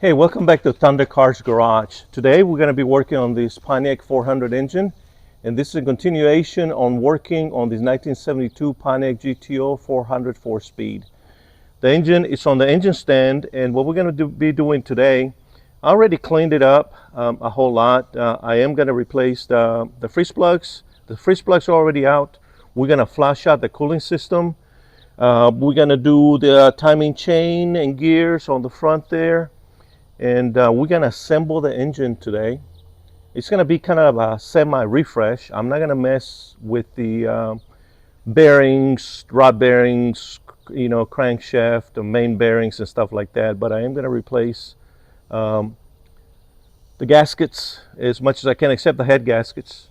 Hey, welcome back to Thunder Cars Garage. Today we're going to be working on this Pontiac 400 engine, and this is a continuation on working on this 1972 Pontiac GTO 400 4-speed. The engine is on the engine stand, and what we're going to be doing today, I already cleaned it up a whole lot. I am going to replace the freeze plugs. The freeze plugs are already out. We're going to flush out the cooling system. We're going to do the timing chain and gears on the front there. And we're going to assemble the engine today. It's going to be kind of a semi-refresh. I'm not going to mess with the bearings, rod bearings, crankshaft, the main bearings and stuff like that. But I am going to replace the gaskets as much as I can, except the head gaskets.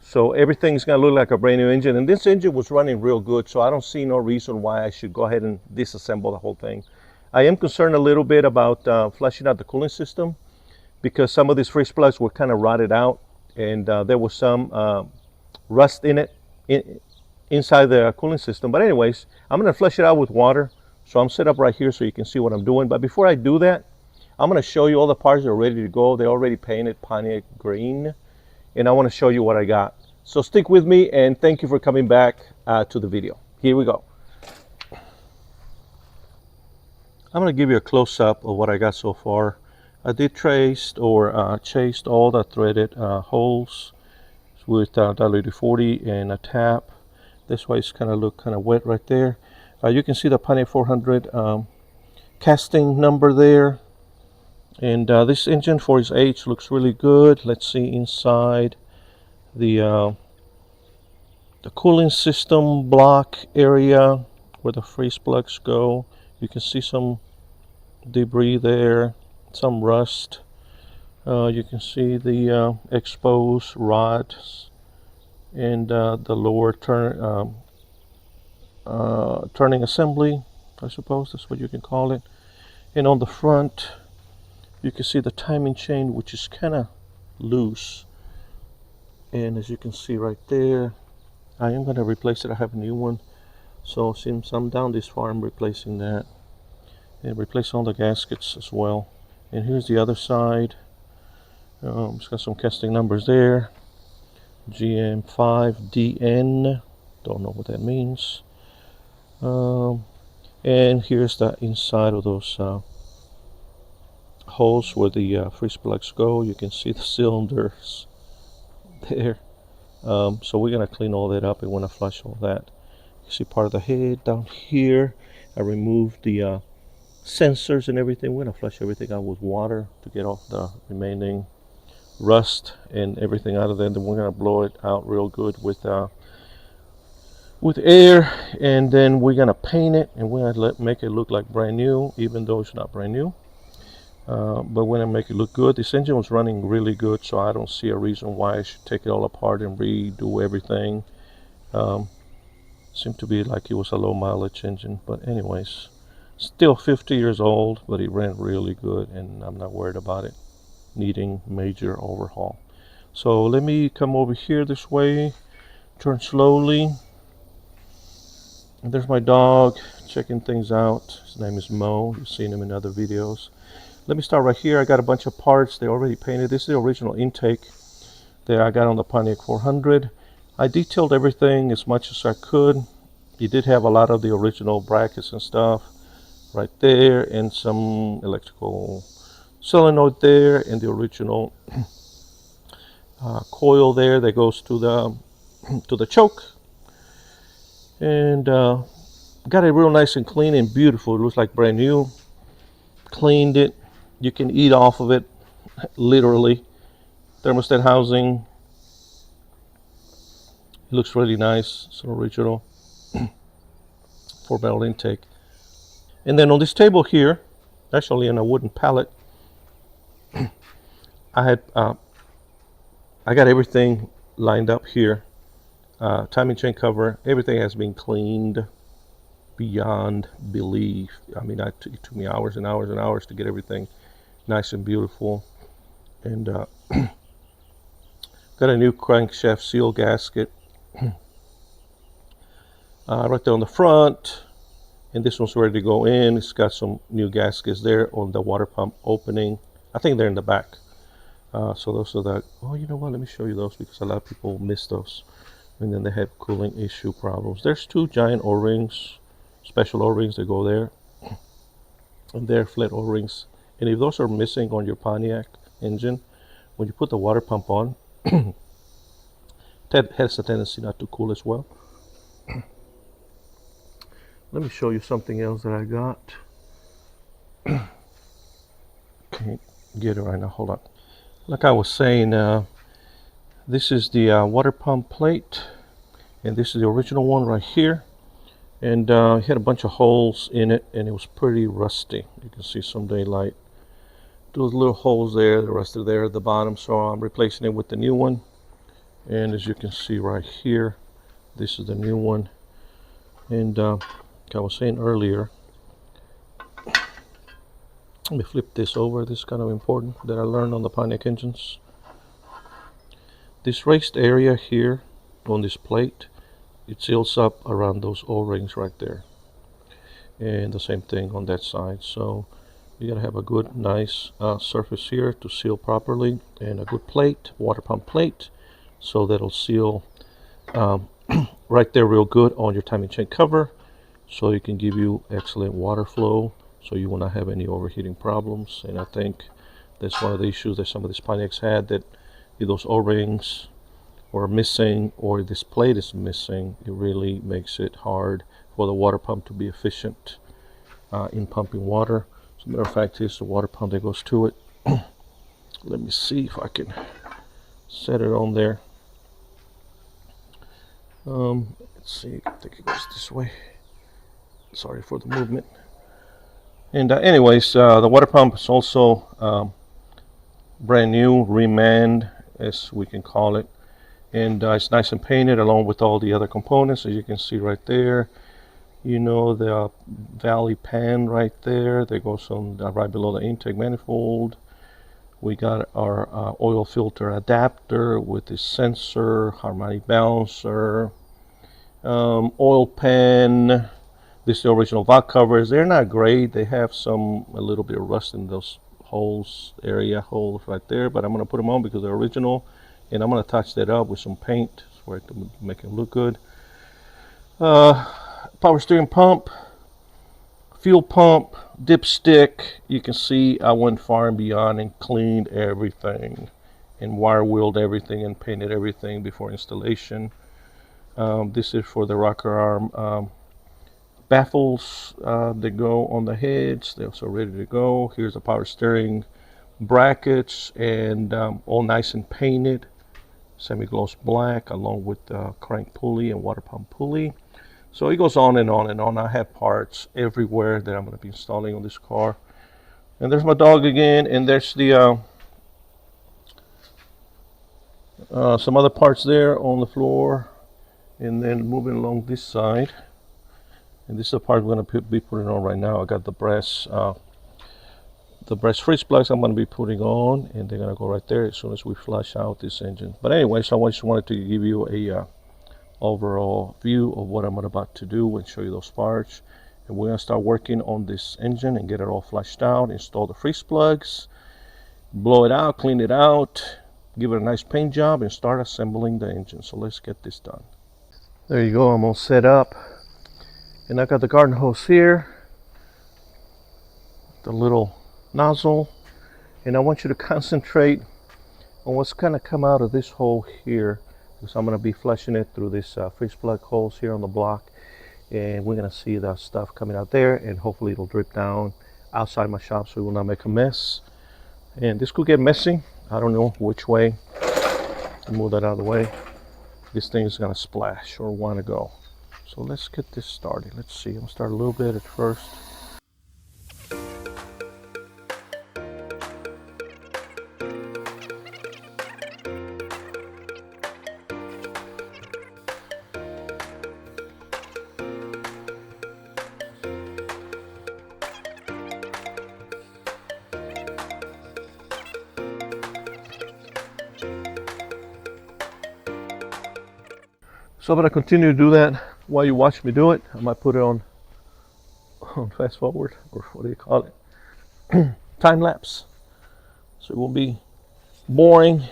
So everything's going to look like a brand new engine. And this engine was running real good, so I don't see no reason why I should go ahead and disassemble the whole thing. I am concerned a little bit about flushing out the cooling system because some of these freeze plugs were kind of rotted out, and there was some rust in it inside the cooling system. But anyways, I'm going to flush it out with water. So I'm set up right here so you can see what I'm doing. But before I do that, I'm going to show you all the parts that are ready to go. They're already painted Pontiac green, and I want to show you what I got. So stick with me, and thank you for coming back to the video. Here we go. I'm going to give you a close-up of what I got so far. I did chased all the threaded holes with WD-40 and a tap. This way it's kind of look kind of wet right there. You can see the Pontiac 400 casting number there. And this engine for its age looks really good. Let's see inside the cooling system block area where the freeze plugs go. You can see some debris there, some rust. You can see the exposed rods and the lower turning assembly, I suppose that's what you can call it. And on the front, you can see the timing chain, which is kind of loose. And as you can see right there, I am going to replace it. I have a new one. So since I'm down this far, I'm replacing that. And replace all the gaskets as well. And here's the other side. It's got some casting numbers there. GM5DN. Don't know what that means. And here's the inside of those holes where the freeze plugs go. You can see the cylinders there. So we're going to clean all that up and want to flush all that. You see part of the head down here. I removed the sensors and everything. We're going to flush everything out with water to get off the remaining rust and everything out of there. Then we're going to blow it out real good with air, and then we're going to paint it, and we're going to make it look like brand new, even though it's not brand new. But we're going to make it look good. This engine was running really good, so I don't see a reason why I should take it all apart and redo everything. Seemed to be like it was a low mileage engine, but anyways, still 50 years old, but it ran really good, and I'm not worried about it needing major overhaul. So let me come over here this way, turn slowly. And there's my dog checking things out. His name is Mo. You've seen him in other videos. Let me start right here. I got a bunch of parts. They already painted. This is the original intake that I got on the Pontiac 400. I detailed everything as much as I could. It did have a lot of the original brackets and stuff right there, and some electrical solenoid there, and the original coil there that goes to the choke. And got it real nice and clean and beautiful. It looks like brand new. Cleaned it. You can eat off of it, literally. Thermostat housing. It looks really nice. It's an original 4-barrel intake. And then on this table here, actually on a wooden pallet, I got everything lined up here. Timing chain cover, everything has been cleaned beyond belief. I mean, it took me hours and hours and hours to get everything nice and beautiful. And got a new crankshaft seal gasket right there on the front. And this one's ready to go in. It's got some new gaskets there on the water pump opening. I think they're in the back. So those are the, oh, you know what, let me show you those because a lot of people miss those. And then they have cooling issue problems. There's two giant O-rings, special O-rings that go there. And they're flat O-rings. And if those are missing on your Pontiac engine, when you put the water pump on, that has a tendency not to cool as well. Let me show you something else that I got. Can't get it right now, hold on. Like I was saying, this is the water pump plate, and this is the original one right here. And it had a bunch of holes in it, and it was pretty rusty. You can see some daylight. Those little holes there, the rest of there at the bottom. So I'm replacing it with the new one. And as you can see right here, this is the new one. And like I was saying earlier, let me flip this over. This is kind of important that I learned on the Pontiac engines. This raised area here on this plate, it seals up around those O-rings right there. And the same thing on that side. So you gotta have a good, nice surface here to seal properly, and a good plate, water pump plate, so that'll seal right there real good on your timing chain cover, so it can give you excellent water flow, so you will not have any overheating problems. And I think that's one of the issues that some of these Pontiacs had, that if those O-rings are missing or this plate is missing, it really makes it hard for the water pump to be efficient in pumping water. As a matter of fact, here's the water pump that goes to it. Let me see if I can set it on there. Let's see, I think it goes this way. Sorry for the movement. And anyways, the water pump is also brand new, remanned, as we can call it. And it's nice and painted along with all the other components, as you can see right there. You know, the valley pan right there that goes on right below the intake manifold. We got our oil filter adapter with this sensor, harmonic balancer, oil pan. This is the original valve covers. They're not great. They have a little bit of rust in those holes right there, but I'm going to put them on because they're original. And I'm going to touch that up with some paint for it to make it look good. Power steering pump, fuel pump, dipstick. You can see I went far and beyond and cleaned everything and wire wheeled everything and painted everything before installation. This is for the rocker arm baffles that go on the heads. They're also ready to go. Here's the power steering brackets, and all nice and painted, semi-gloss black, along with the crank pulley and water pump pulley. So it goes on and on and on. I have parts everywhere that I'm going to be installing on this car. And there's my dog again, and there's the some other parts there on the floor. And then moving along this side, and this is the part we're going to be putting on right now. I got the brass freeze plugs I'm going to be putting on, and they're going to go right there as soon as we flush out this engine. But anyway, so I just wanted to give you a overall view of what I'm about to do and show you those parts. And we're going to start working on this engine and get it all flushed out, install the freeze plugs, blow it out, clean it out, give it a nice paint job, and start assembling the engine. So let's get this done. There you go, I'm all set up. And I got the garden hose here, the little nozzle, and I want you to concentrate on what's going to come out of this hole here, because I'm going to be flushing it through this freeze plug holes here on the block, and we're going to see that stuff coming out there, and hopefully it'll drip down outside my shop so it will not make a mess. And this could get messy. I don't know which way. Move that out of the way. This thing is going to splash or want to go. So let's get this started. Let's see. I'm going to start a little bit at first. So I'm going to continue to do that while you watch me do it. I might put it on on fast forward, or what do you call it? Time lapse. So it won't be boring.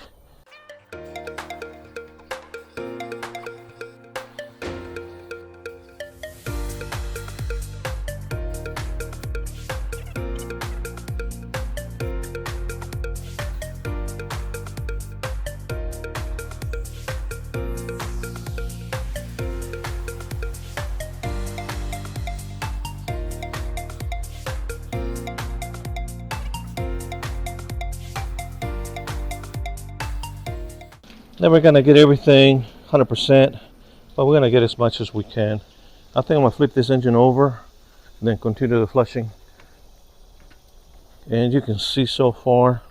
Never gonna get everything 100%, but we're gonna get as much as we can. I think I'm gonna flip this engine over and then continue the flushing. And you can see so far,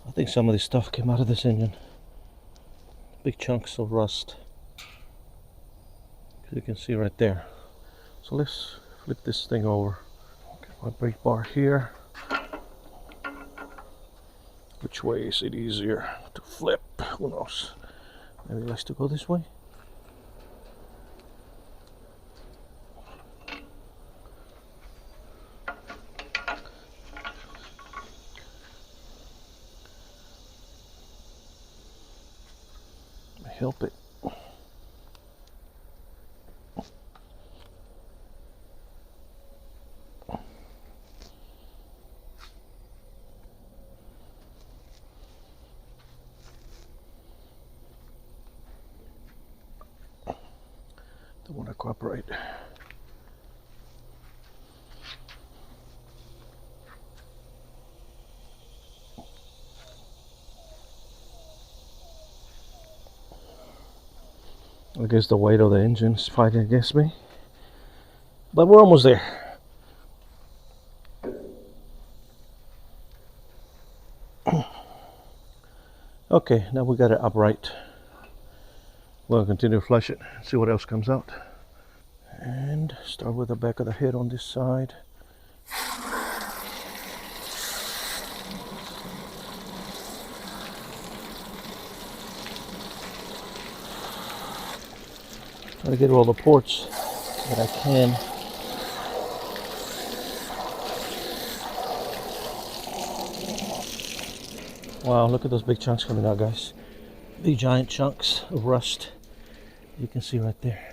I think some of this stuff came out of this engine. Big chunks of rust. You can see right there. So let's flip this thing over. Okay, my brake bar here. Which way is it easier to flip? Who knows? Maybe it likes to go this way. Help it. Don't want to cooperate. I guess the weight of the engine is fighting against me, but we're almost there. Okay, now we got it upright. We'll continue to flush it, see what else comes out. And start with the back of the head on this side. Try to get all the ports that I can. Wow, look at those big chunks coming out, guys. Big giant chunks of rust. You can see right there.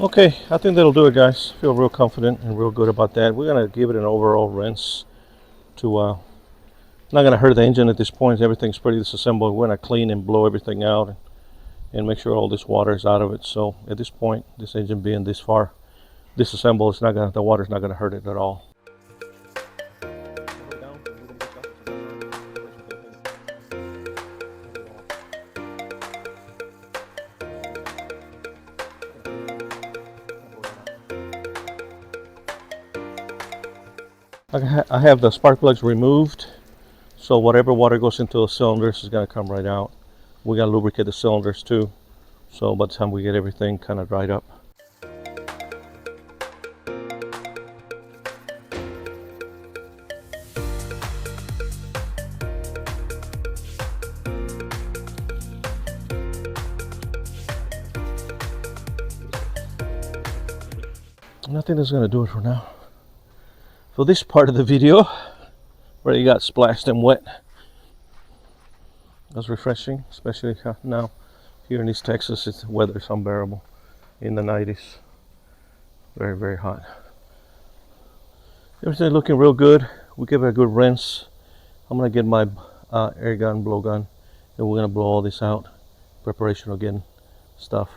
Okay, I think that'll do it, guys. Feel real confident and real good about that. We're gonna give it an overall rinse to not gonna hurt the engine at this point. Everything's pretty disassembled. We're gonna clean and blow everything out and make sure all this water is out of it. So at this point, this engine being this far disassembled, it's not gonna, the water's not gonna hurt it at all. I have the spark plugs removed, so whatever water goes into the cylinders is going to come right out. We got to lubricate the cylinders too, so by the time we get everything kind of dried up. And I think that's going to do it for now. For this part of the video, where you got splashed and wet, it was refreshing, especially now here in East Texas. It's weather's unbearable in the 90s. Very, very hot. Everything looking real good. We give it a good rinse. I'm gonna get my air gun, blow gun, and we're gonna blow all this out. Preparation of getting stuff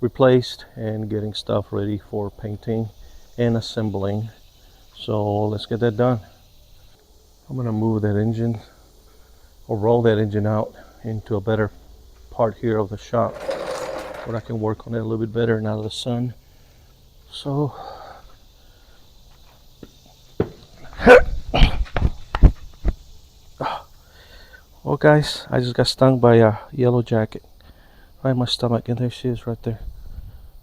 replaced and getting stuff ready for painting and assembling. So let's get that done. I'm gonna move that engine or roll that engine out into a better part here of the shop where I can work on it a little bit better and out of the sun. So Well, guys, I just got stung by a yellow jacket right in my stomach, and there she is right there.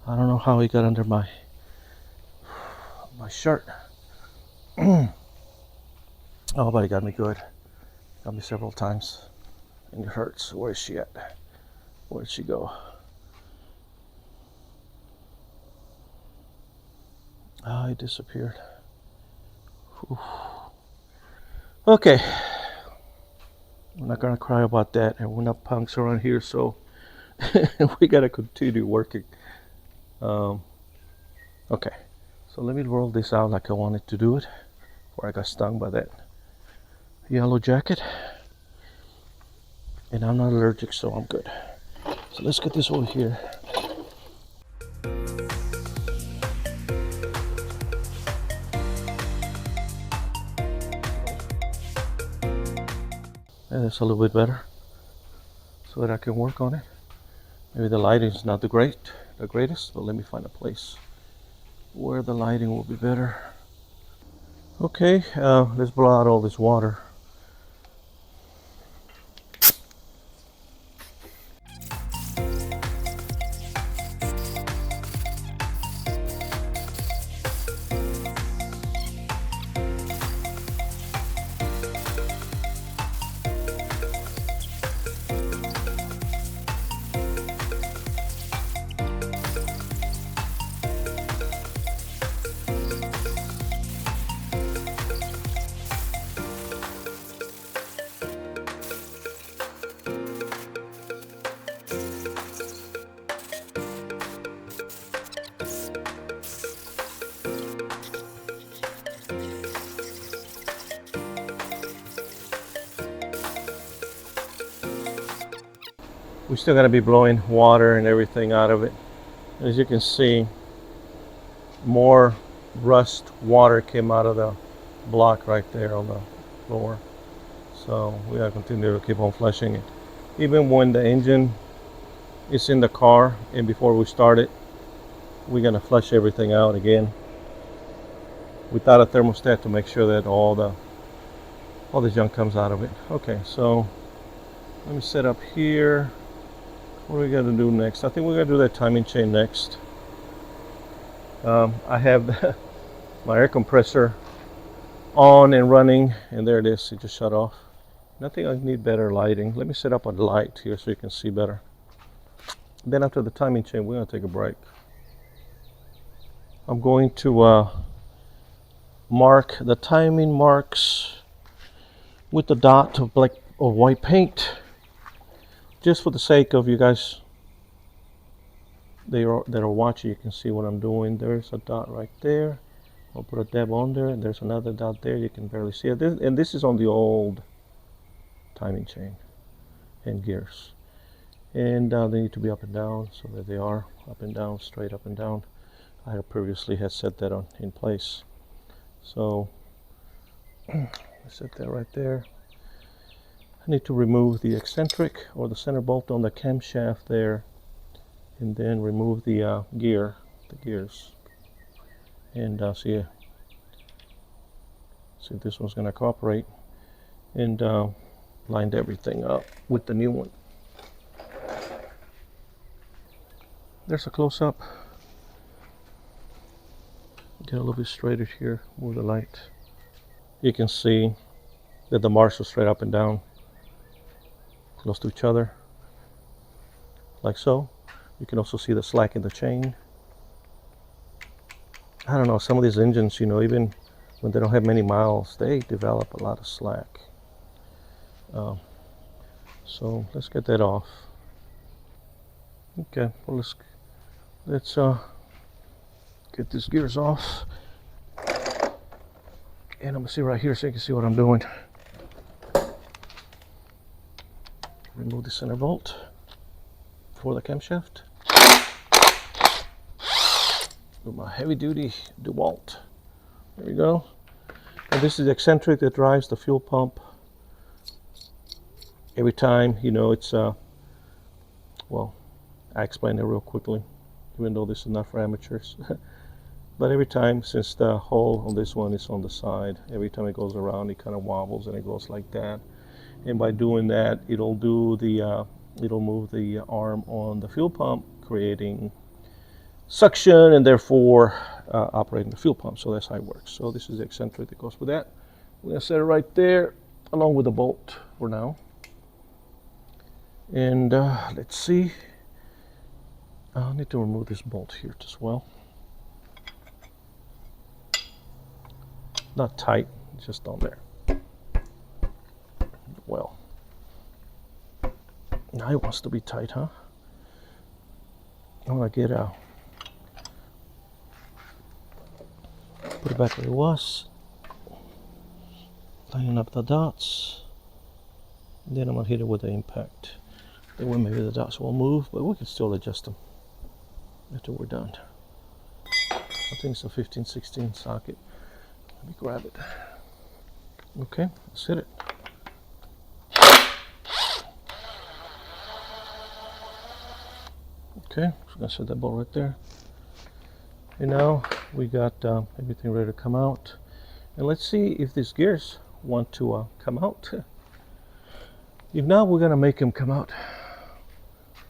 I don't know how he got under my shirt. Oh, but he got me good. Got me several times, and it hurts. Where is she at? Where did she go? Ah, he disappeared. Whew. Okay, we're not gonna cry about that, and we're not punks around here, so we gotta continue working. Okay, so let me roll this out like I wanted to do it before I got stung by that yellow jacket. And I'm not allergic, so I'm good. So let's get this over here. And that's a little bit better, so that I can work on it. Maybe the lighting is not the greatest, but let me find a place where the lighting will be better. Okay, let's blow out all this water. We're still gonna be blowing water and everything out of it. As you can see, more rust water came out of the block right there on the floor. So we gotta continue to keep on flushing it. Even when the engine is in the car and before we start it, we're gonna flush everything out again without a thermostat to make sure that all the junk comes out of it. Okay, so let me set up here. What are we gonna do next? I think we're gonna do that timing chain next. I have my air compressor on and running, and there it is. It just shut off. I think I need better lighting. Let me set up a light here so you can see better. Then after the timing chain, we're gonna take a break. I'm going to mark the timing marks with the dot of black or white paint, just for the sake of you guys that are watching. You can see what I'm doing. There's a dot right there. I'll put a dab on there, and there's another dot there. You can barely see it. And this is on the old timing chain and gears. And they need to be up and down, so that they are up and down, straight up and down. I had previously had set that in place. So I set that right there. I need to remove the eccentric or the center bolt on the camshaft there, and then remove the gears, and see if this one's going to cooperate, and lined everything up with the new one. There's a close-up. Get a little bit straighter here, move the light. You can see that the marks are straight up and down, close to each other, like so. You can also see the slack in the chain. I don't know, some of these engines, you know, even when they don't have many miles, they develop a lot of slack. So let's get that off. Okay, well let's get these gears off. And I'm gonna see right here so you can see what I'm doing. Remove the center bolt for the camshaft with my heavy duty DeWalt. There we go. And this is the eccentric that drives the fuel pump. Every time, you know, it's well, I explain it real quickly, even though this is not for amateurs. But every time, since the hole on this one is on the side, every time it goes around, it kind of wobbles and it goes like that. and by doing that, it'll move the arm on the fuel pump, creating suction and therefore operating the fuel pump. So that's how it works. So this is the eccentric that goes with that. We're gonna set it right there along with the bolt for now. And let's see. I'll need to remove this bolt here as well. Not tight, just on there. Well, now it wants to be tight, huh? I want to get out. Put it back where it was. Line up the dots. And then I'm going to hit it with the impact. That way maybe the dots won't move, but we can still adjust them after we're done. I think it's a 15-16 socket. Let me grab it. Okay, let's hit it. Okay, so I'm going to set that bolt right there. And now we got everything ready to come out. And let's see if these gears want to come out. If not, we're going to make them come out.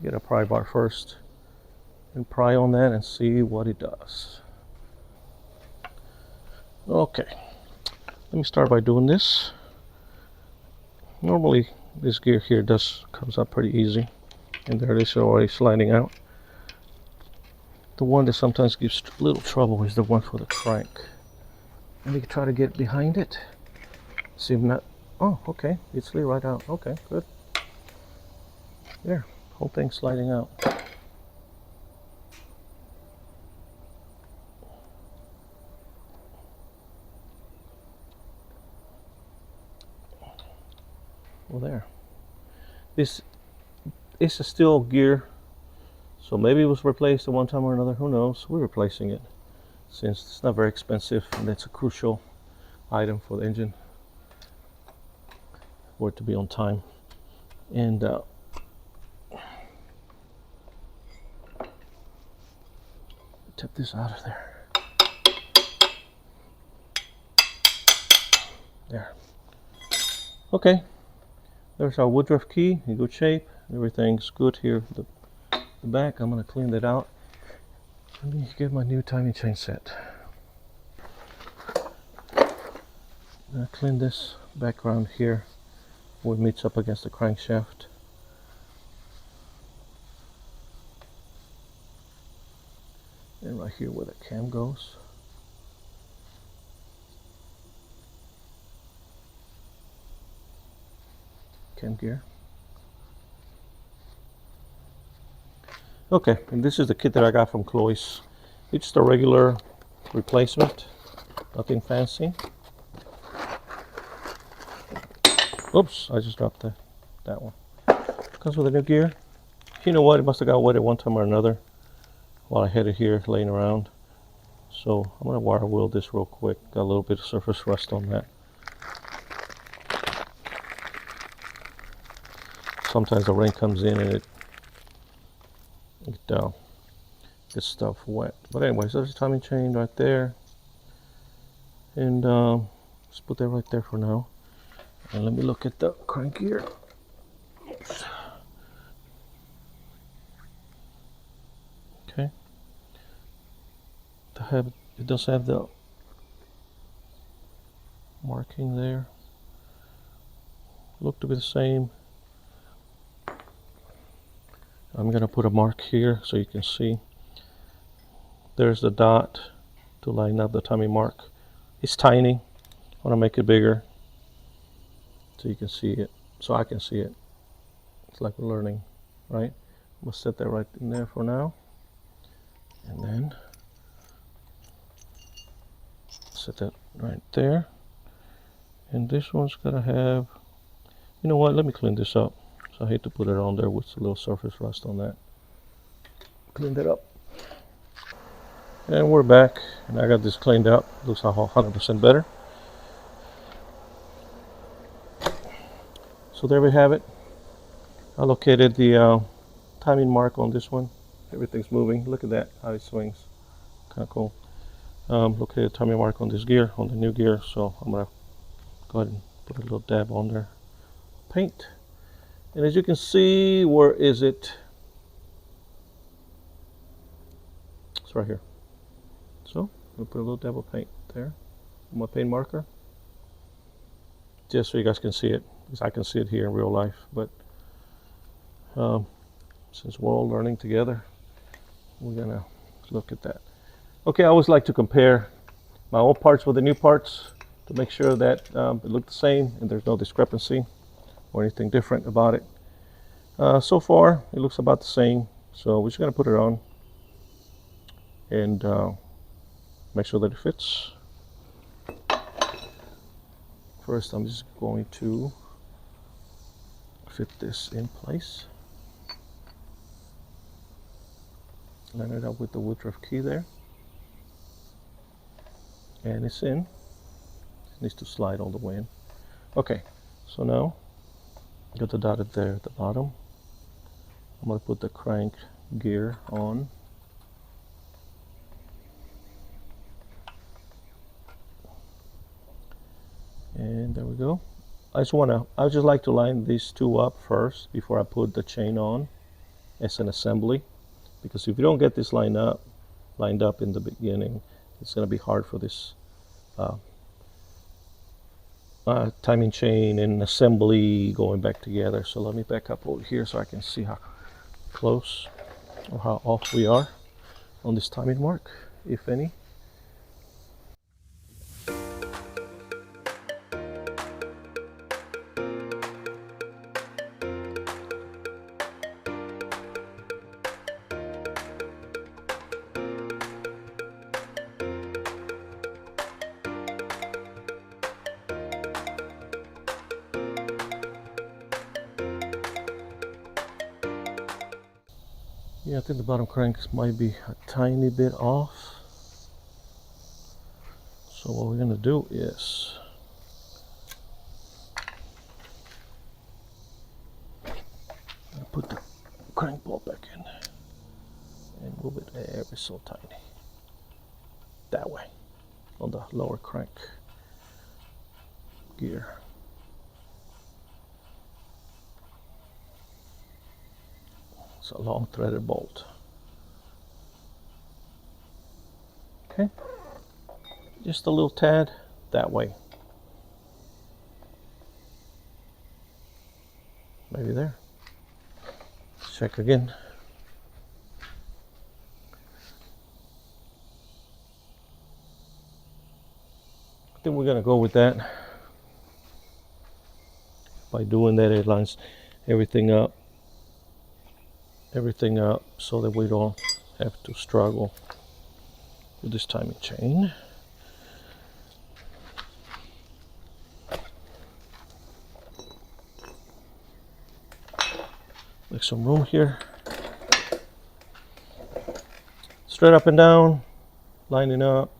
Get a pry bar first and pry on that and see what it does. Okay, let me start by doing this. Normally this gear here comes up pretty easy, and there it is already sliding out. The one that sometimes gives a little trouble is the one for the crank. Let me try to get behind it. See if not. Oh, okay, it slid right out. Okay, good. There, whole thing sliding out. Well, there. This is a steel gear, so maybe it was replaced at one time or another. Who knows? We're replacing it since it's not very expensive, and it's a crucial item for the engine for it to be on time. And tip this out of there. There. Okay. There's our Woodruff key in good shape. Everything's good here. The back, I'm going to clean that out. Let me get my new timing chain set. I'm going to clean this background here where it meets up against the crankshaft. And right here where the cam goes. Cam gear. Okay, and this is the kit that I got from Chloe's. It's just a regular replacement, nothing fancy. Oops, I just dropped that one. Comes with a new gear. You know what, it must have got wet at one time or another while I had it here laying around. So I'm gonna wire wheel this real quick. Got a little bit of surface rust on that. Sometimes the rain comes in and it gets stuff wet. But anyways, there's a timing chain right there. And let's put that right there for now. And let me look at the crank gear. Oops. Okay. It does have the marking there. Look to be the same. I'm going to put a mark here so you can see. There's the dot to line up the timing mark. It's tiny. I want to make it bigger so you can see it, so I can see it. It's like we're learning, right? We'll set that right in there for now. And then set that right there. And this one's going to have, you know what, let me clean this up. I hate to put it on there with a little surface rust on that. Cleaned it up. And we're back, and I got this cleaned up. Looks 100% better. So there we have it. I located the timing mark on this one. Everything's moving. Look at that, how it swings. Kind of cool. Located timing mark on this gear, on the new gear. So I'm gonna go ahead and put a little dab on there. paint. And as you can see, where is it? It's right here. So we'll put a little dab of paint there on my paint marker, just so you guys can see it, because I can see it here in real life. But since we're all learning together, we're gonna look at that. Okay, I always like to compare my old parts with the new parts to make sure that it look the same and there's no discrepancy or anything different about it. So far, it looks about the same. So we're just gonna put it on and make sure that it fits. First, I'm just going to fit this in place. Line it up with the Woodruff key there. And it's in. It needs to slide all the way in. Okay, so now, got the dotted there at the bottom. I'm going to put the crank gear on. And there we go. I just like to line these two up first before I put the chain on as an assembly, because if you don't get this lined up in the beginning, it's going to be hard for this timing chain and assembly going back together. So let me back up over here so I can see how close or how off we are on this timing mark, if any. Yeah, I think the bottom cranks might be a tiny bit off. So what we're going to do is put the crank ball back in and move it ever so tiny. That way, on the lower crank gear. It's a long threaded bolt. Okay, just a little tad that way. Maybe there. Let's check again. I think we're gonna go with that. By doing that, it lines everything up so that we don't have to struggle with this timing chain. Make some room here. Straight up and down, lining up.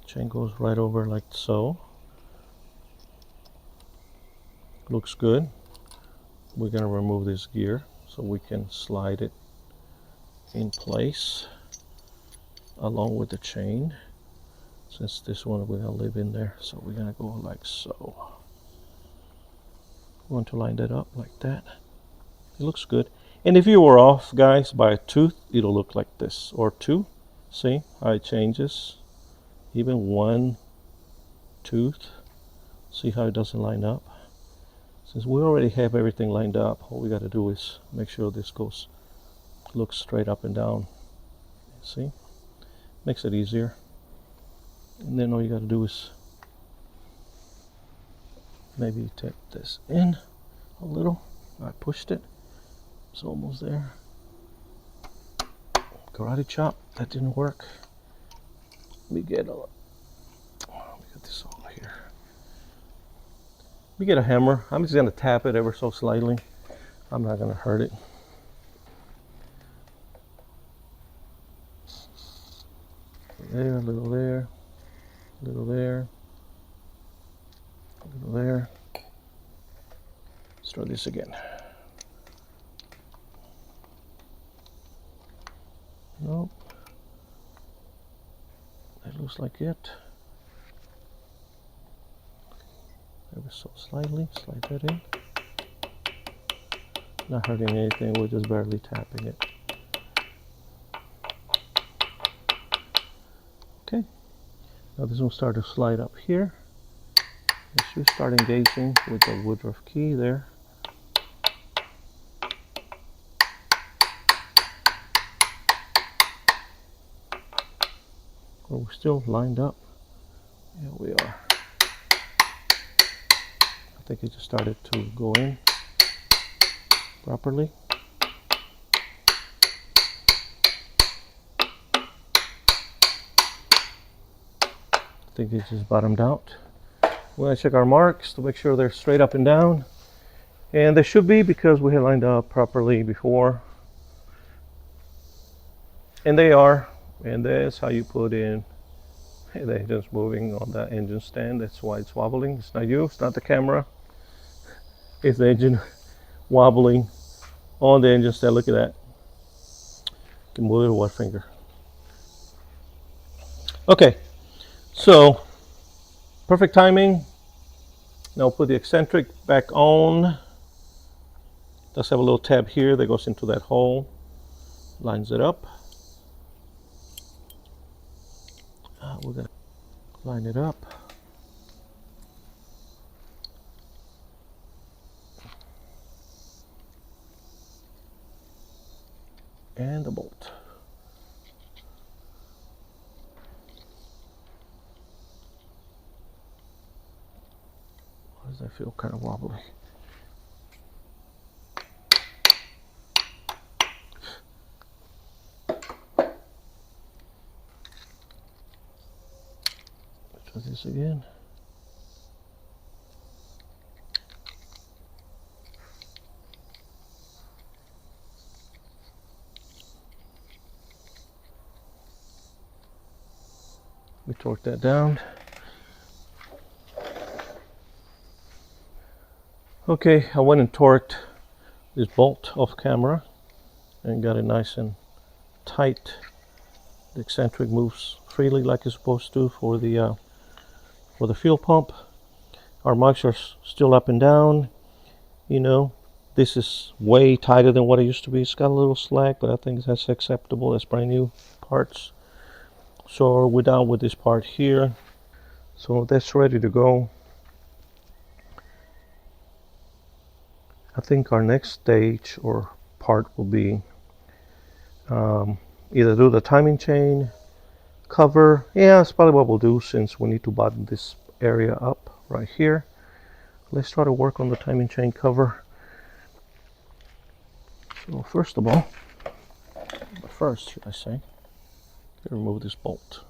Chain goes right over like so. Looks good. We're going to remove this gear so we can slide it in place along with the chain, since this one we're going to leave in there. So we're going to go like so. We want to line that up like that. It looks good. And if you were off, guys, by a tooth, it'll look like this, or two. See how it changes? Even one tooth. See how it doesn't line up? Since we already have everything lined up, all we got to do is make sure this looks straight up and down. See? Makes it easier. And then all you got to do is maybe take this in a little. I pushed it. It's almost there. Karate chop. That didn't work. Let me get this over here. We get a hammer. I'm just going to tap it ever so slightly. I'm not going to hurt it. There, a little there, a little there, a little there. Let's try this again. Nope. That looks like it. ever so slightly. Slide that in. Not hurting anything, we're just barely tapping it. Okay, now this will start to slide up here. It should start engaging with the Woodruff key there. Well, we're still lined up. Here we are. I think it just started to go in properly. I think it just bottomed out. We're going to check our marks to make sure they're straight up and down. And they should be, because we had lined up properly before. And they are. And that's how you put in the engine's moving on that engine stand. That's why it's wobbling. It's not you, it's not the camera. It's the engine wobbling on the engine stand. Look at that. You can move it with one finger. Okay, so perfect timing. Now put the eccentric back on. Does have a little tab here that goes into that hole. Lines it up. We're going to line it up. And the bolt. Why does that feel kind of wobbly? Let's try this again. We torque that down. Okay, I went and torqued this bolt off camera and got it nice and tight. The eccentric moves freely like it's supposed to for the fuel pump. Our marks are still up and down. You know, this is way tighter than what it used to be. It's got a little slack, but I think that's acceptable. That's brand new parts. So we're down with this part here. So that's ready to go. I think our next stage or part will be either do the timing chain cover. Yeah, that's probably what we'll do, since we need to button this area up right here. Let's try to work on the timing chain cover. So first of all, should I say, remove this bolt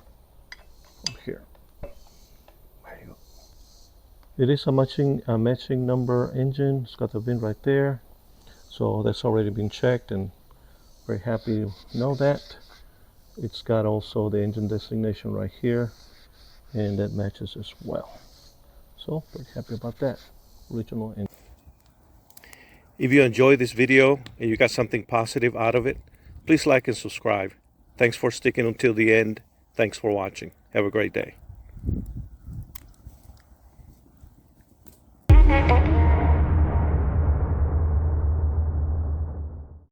from here. There you go. It is a matching number engine. It's got the VIN right there, so that's already been checked, and very happy to know that. It's got also the engine designation right here, and that matches as well. So pretty happy about that. Original engine. If you enjoyed this video and you got something positive out of it, please like and subscribe. Thanks for sticking until the end. Thanks for watching. Have a great day.